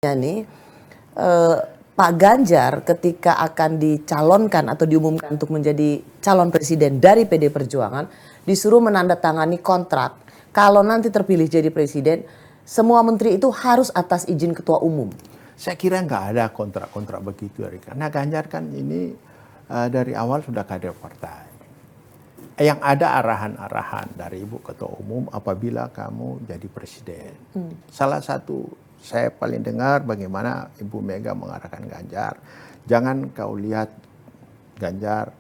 nih, eh, Pak Ganjar ketika akan dicalonkan atau diumumkan untuk menjadi calon presiden dari PD Perjuangan disuruh menandatangani kontrak kalau nanti terpilih jadi presiden semua menteri itu harus atas izin ketua umum. Saya kira nggak ada kontrak-kontrak begitu, karena Ganjar kan ini dari awal sudah kader partai. Yang ada arahan-arahan dari Ibu Ketua Umum apabila kamu jadi presiden. Salah satu saya paling dengar bagaimana Ibu Mega mengarahkan Ganjar. Jangan kau lihat Ganjar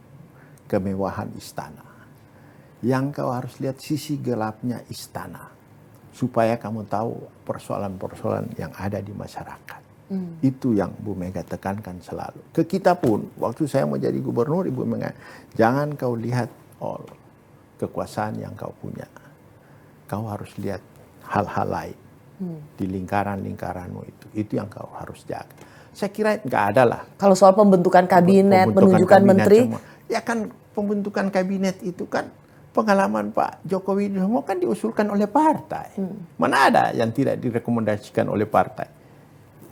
kemewahan istana. Yang kau harus lihat sisi gelapnya istana. Supaya kamu tahu persoalan-persoalan yang ada di masyarakat. Itu yang Bu Mega tekankan selalu. Ke kita pun, waktu saya mau jadi gubernur, Ibu Mega, jangan kau lihat kekuasaan yang kau punya. Kau harus lihat hal-hal lain di lingkaran-lingkaranmu itu yang kau harus jaga. Saya kira nggak ada lah. Kalau soal pembentukan kabinet, penunjukan menteri, semua. Ya kan pembentukan kabinet itu kan pengalaman Pak Jokowi semua kan diusulkan oleh partai. Mana ada yang tidak direkomendasikan oleh partai?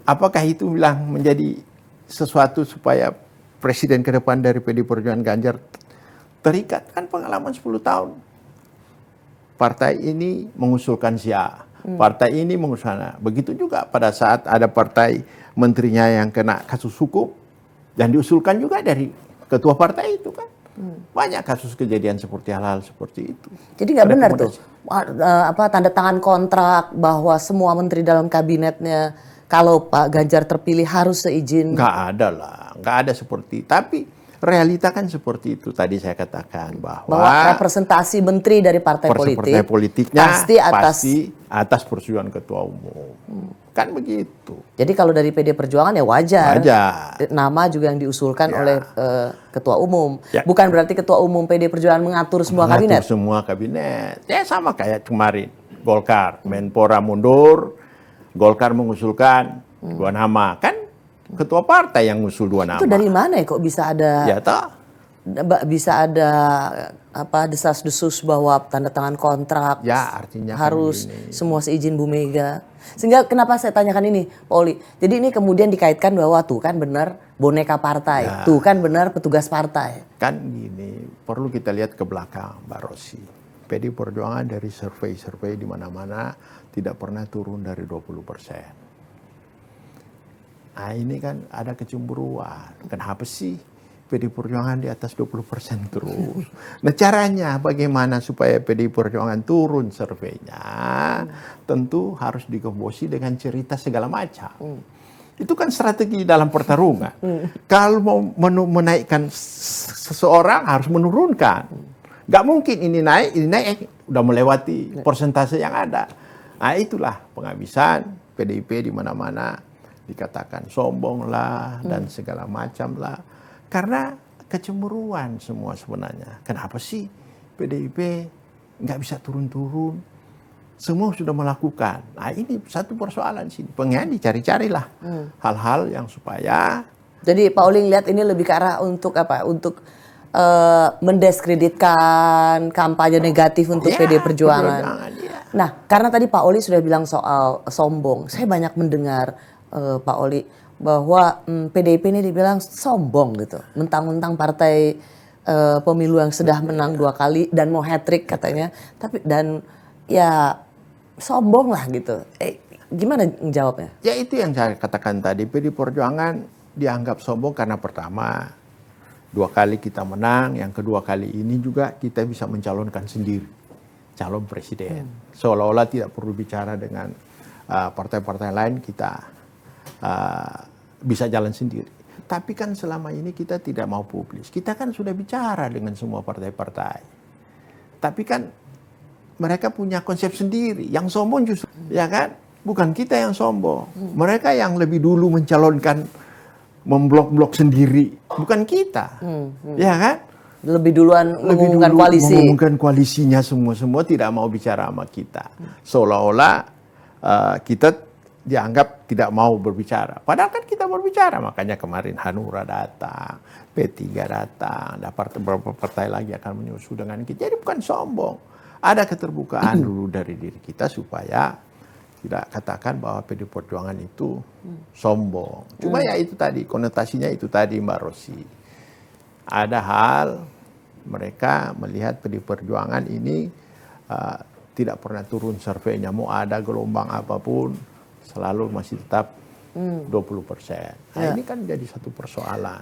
Apakah itu bilang menjadi sesuatu supaya presiden ke depan dari PD Perjuangan Ganjar terikat? Kan pengalaman 10 tahun. Partai ini mengusulkan si A, partai ini mengusulkan. Begitu juga pada saat ada partai menterinya yang kena kasus hukum dan diusulkan juga dari ketua partai itu kan. Banyak kasus kejadian seperti hal-hal seperti itu. Jadi nggak benar tuh tanda tangan kontrak bahwa semua menteri dalam kabinetnya kalau Pak Ganjar terpilih harus seizin. Nggak ada lah, nggak ada seperti. Tapi realita kan seperti itu tadi saya katakan bahwa representasi menteri dari partai politiknya pasti atas persetujuan ketua umum. Kan begitu. Jadi kalau dari PD Perjuangan ya wajar. Nama juga yang diusulkan oleh ketua umum. Bukan berarti ketua umum PD Perjuangan mengatur semua kabinet. Semua kabinet. Ya sama kayak kemarin Golkar, Menpora mundur, Golkar mengusulkan 2 nama. Kan ketua partai yang ngusul 2 nama. Itu dari mana ya kok bisa ada? Ya toh. Bisa ada desas-desus bahwa tanda tangan kontrak. Ya artinya harus semua seizin Bu Mega. Sehingga kenapa saya tanyakan ini, Pak Oli. Jadi ini kemudian dikaitkan bahwa tuh kan benar boneka partai, tuh kan benar petugas partai. Kan gini, perlu kita lihat ke belakang, Mbak Rosi. PD Perjuangan dari survei di mana-mana tidak pernah turun dari 20%. Nah ini kan ada kecemburuan. Kenapa sih PD Perjuangan di atas 20% terus? Nah caranya bagaimana supaya PD Perjuangan turun surveinya? Tentu harus digembosi dengan cerita segala macam. Itu kan strategi dalam pertarungan. Kalau mau menaikkan seseorang harus menurunkan. Gak mungkin ini naik, udah melewati persentase yang ada. Nah itulah penghabisan PDIP di mana-mana dikatakan sombong lah dan segala macam lah. Karena kecemburuan semua sebenarnya. Kenapa sih PDIP nggak bisa turun-turun? Semua sudah melakukan. Nah ini satu persoalan sini. Pengen dicari-carilah hal-hal yang supaya. Jadi Pak Oli lihat ini lebih ke arah untuk apa? Untuk mendiskreditkan kampanye negatif untuk PD Perjuangan. Nah, karena tadi Pak Oli sudah bilang soal sombong, saya banyak mendengar Pak Oli bahwa PDIP ini dibilang sombong gitu, mentang-mentang partai pemilu yang sudah menang 2 kali dan mau hat-trick katanya, tapi dan ya sombong lah gitu. Gimana jawabnya? Ya itu yang saya katakan tadi, PD Perjuangan dianggap sombong karena pertama 2 kali kita menang, yang kedua kali ini juga kita bisa mencalonkan sendiri calon presiden. Seolah-olah tidak perlu bicara dengan partai-partai lain, kita bisa jalan sendiri. Tapi kan selama ini kita tidak mau publis. Kita kan sudah bicara dengan semua partai-partai. Tapi kan mereka punya konsep sendiri. Yang sombong justru, ya kan? Bukan kita yang sombong. Mereka yang lebih dulu mencalonkan, memblok-blok sendiri, bukan kita, ya kan? Lebih duluan mengumumkan koalisi. Mengumumkan koalisinya semua tidak mau bicara sama kita, seolah-olah kita dianggap tidak mau berbicara. Padahal kan kita berbicara, makanya kemarin Hanura datang, P3 datang, ada beberapa partai lagi akan menyusul dengan kita. Jadi bukan sombong, ada keterbukaan dulu dari diri kita supaya tidak katakan bahwa PD Perjuangan itu sombong. Cuma ya itu tadi, konotasinya itu tadi Mbak Rosi. Ada hal mereka melihat PD Perjuangan ini tidak pernah turun surveinya. Mau ada gelombang apapun, selalu masih tetap 20%. Nah, ini kan jadi satu persoalan.